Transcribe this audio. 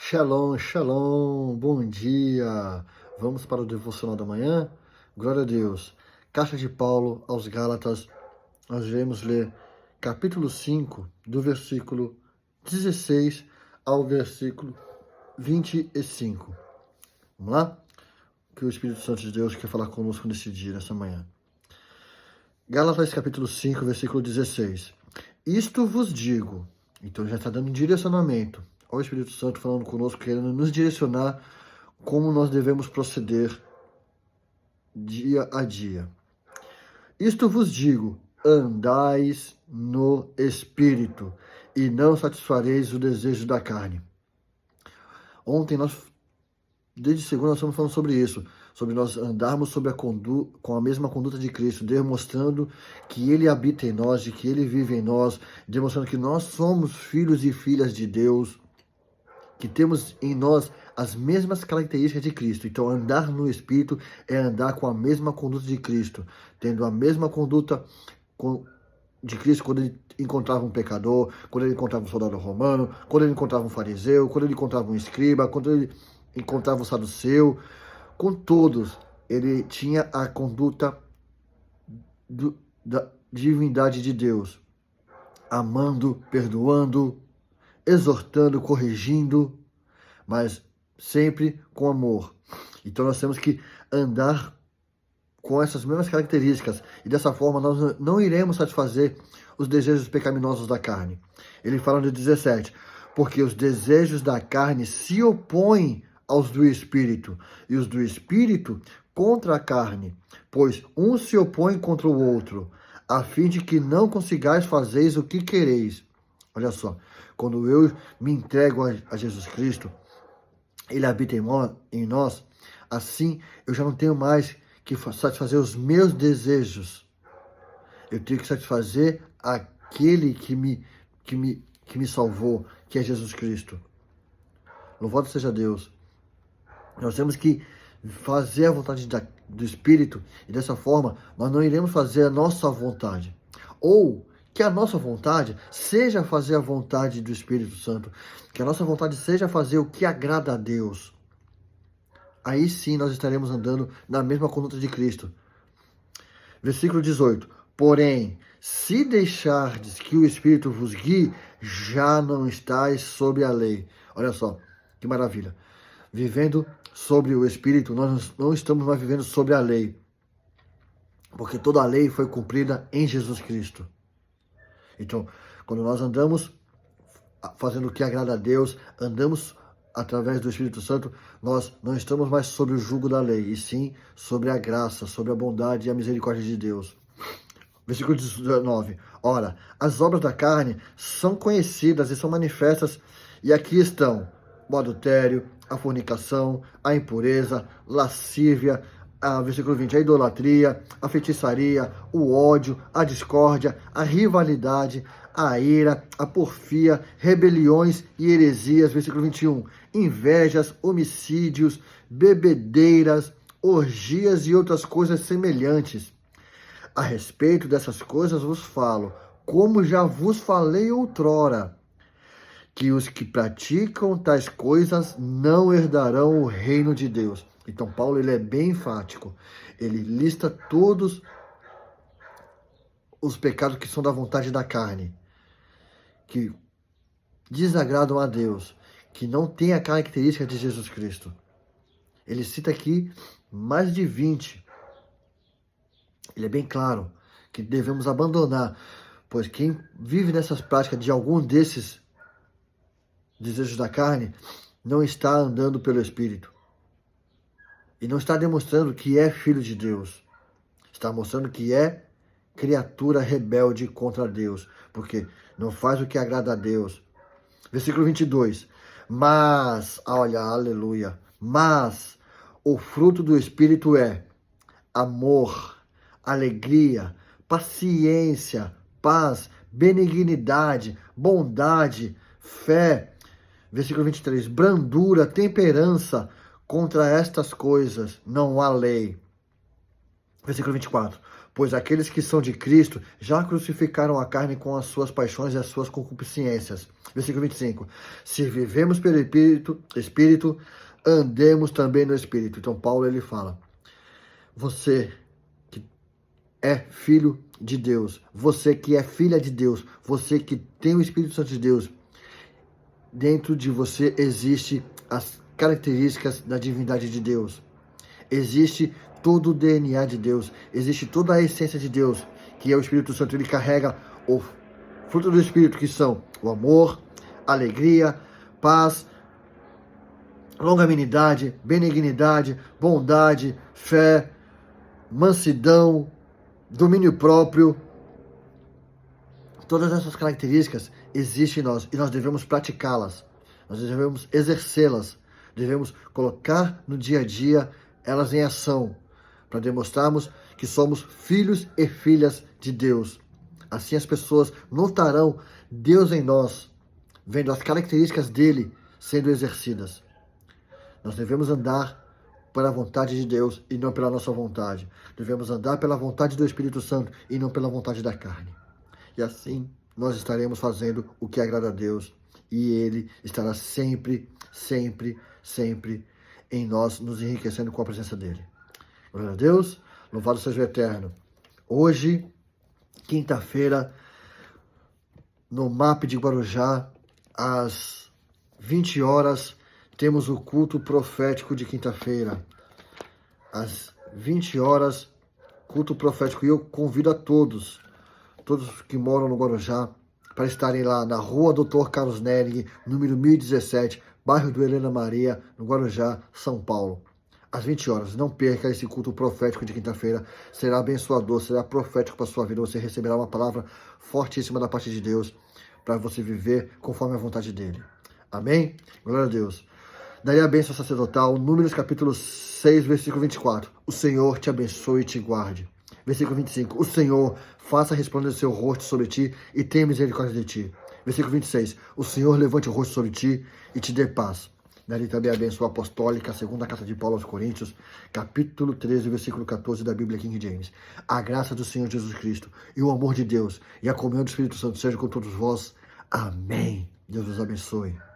Shalom, shalom, bom dia. Vamos para o devocional da manhã? Glória a Deus. Carta de Paulo aos Gálatas, nós vamos ler capítulo 5, do versículo 16 ao versículo 25. Vamos lá? O que o Espírito Santo de Deus quer falar conosco nesse dia, nessa manhã. Gálatas capítulo 5, versículo 16. Isto vos digo. Então já está dando um direcionamento. Olha o Espírito Santo falando conosco, querendo nos direcionar como nós devemos proceder dia a dia. Isto vos digo, andais no Espírito, e não satisfareis o desejo da carne. Ontem desde segunda, nós estamos falando sobre isso, sobre nós andarmos com a mesma conduta de Cristo, demonstrando que Ele habita em nós, de que Ele vive em nós, demonstrando que nós somos filhos e filhas de Deus, que temos em nós as mesmas características de Cristo. Então, andar no Espírito é andar com a mesma conduta de Cristo, tendo a mesma conduta de Cristo quando ele encontrava um pecador, quando ele encontrava um soldado romano, quando ele encontrava um fariseu, quando ele encontrava um escriba, quando ele encontrava um saduceu. Com todos, ele tinha a conduta da divindade de Deus, amando, perdoando, exortando, corrigindo, mas sempre com amor. Então nós temos que andar com essas mesmas características, e dessa forma nós não iremos satisfazer os desejos pecaminosos da carne. Ele fala no 17, porque os desejos da carne se opõem aos do Espírito, e os do Espírito contra a carne, pois um se opõe contra o outro, a fim de que não consigais fazeis o que quereis. Olha só, quando eu me entrego a Jesus Cristo, Ele habita em nós, assim eu já não tenho mais que satisfazer os meus desejos. Eu tenho que satisfazer aquele que me salvou, que é Jesus Cristo. Louvado seja Deus. Nós temos que fazer a vontade do Espírito, e dessa forma nós não iremos fazer a nossa vontade. Ou que a nossa vontade seja fazer a vontade do Espírito Santo. Que a nossa vontade seja fazer o que agrada a Deus. Aí sim nós estaremos andando na mesma conduta de Cristo. Versículo 18. Porém, se deixardes que o Espírito vos guie, já não estáis sob a lei. Olha só, que maravilha. Vivendo sobre o Espírito, nós não estamos mais vivendo sobre a lei. Porque toda a lei foi cumprida em Jesus Cristo. Então, quando nós andamos fazendo o que agrada a Deus, andamos através do Espírito Santo, nós não estamos mais sob o jugo da lei, e sim sobre a graça, sobre a bondade e a misericórdia de Deus. Versículo 19. Ora, as obras da carne são conhecidas e são manifestas, e aqui estão o adultério, a fornicação, a impureza, lascívia, versículo 20, a idolatria, a feitiçaria, o ódio, a discórdia, a rivalidade, a ira, a porfia, rebeliões e heresias, versículo 21, invejas, homicídios, bebedeiras, orgias e outras coisas semelhantes. A respeito dessas coisas vos falo, como já vos falei outrora, que os que praticam tais coisas não herdarão o reino de Deus. Então, Paulo ele é bem enfático. Ele lista todos os pecados que são da vontade da carne, que desagradam a Deus, que não tem a característica de Jesus Cristo. Ele cita aqui mais de 20. Ele é bem claro que devemos abandonar, pois quem vive nessas práticas de algum desses desejos da carne não está andando pelo Espírito. E não está demonstrando que é filho de Deus. Está mostrando que é criatura rebelde contra Deus, porque não faz o que agrada a Deus. Versículo 22. Mas, olha, aleluia, mas o fruto do Espírito é amor, alegria, paciência, paz, benignidade, bondade, fé. Versículo 23. Brandura, temperança, contra estas coisas não há lei. Versículo 24. Pois aqueles que são de Cristo já crucificaram a carne com as suas paixões e as suas concupiscências. Versículo 25. Se vivemos pelo Espírito, andemos também no Espírito. Então Paulo ele fala, você que é filho de Deus, você que é filha de Deus, você que tem o Espírito Santo de Deus, dentro de você existe as características da divindade de Deus. Existe todo o DNA de Deus, existe toda a essência de Deus, que é o Espírito Santo. Ele carrega o fruto do Espírito, que são o amor, alegria, paz, longanimidade, benignidade, bondade, fé, mansidão, domínio próprio. Todas essas características existem em nós e nós devemos praticá-las, nós devemos exercê-las, devemos colocar no dia a dia elas em ação, para demonstrarmos que somos filhos e filhas de Deus. Assim as pessoas notarão Deus em nós, vendo as características dele sendo exercidas. Nós devemos andar pela vontade de Deus e não pela nossa vontade. Devemos andar pela vontade do Espírito Santo e não pela vontade da carne. E assim nós estaremos fazendo o que agrada a Deus e ele estará sempre, sempre, sempre em nós, nos enriquecendo com a presença dele. Glória a Deus, louvado seja o Eterno. Hoje, quinta-feira, no MAP de Guarujá, às 20 horas, temos o culto profético de quinta-feira. Às 20 horas, culto profético. E eu convido a todos que moram no Guarujá, para estarem lá na rua Dr. Carlos Nering, número 1017, bairro do Helena Maria, no Guarujá, São Paulo. Às 20 horas, não perca esse culto profético de quinta-feira, será abençoador, será profético para a sua vida, você receberá uma palavra fortíssima da parte de Deus, para você viver conforme a vontade dele. Amém? Glória a Deus. Daí a bênção sacerdotal, Números capítulo 6, versículo 24. O Senhor te abençoe e te guarde. Versículo 25. O Senhor faça resplandecer o seu rosto sobre ti e tenha misericórdia de ti. Versículo 26. O Senhor levante o rosto sobre ti e te dê paz. Dali também a bênção apostólica, segunda carta de Paulo aos Coríntios, capítulo 13, versículo 14 da Bíblia King James. A graça do Senhor Jesus Cristo e o amor de Deus e a comunhão do Espírito Santo seja com todos vós. Amém. Deus os abençoe.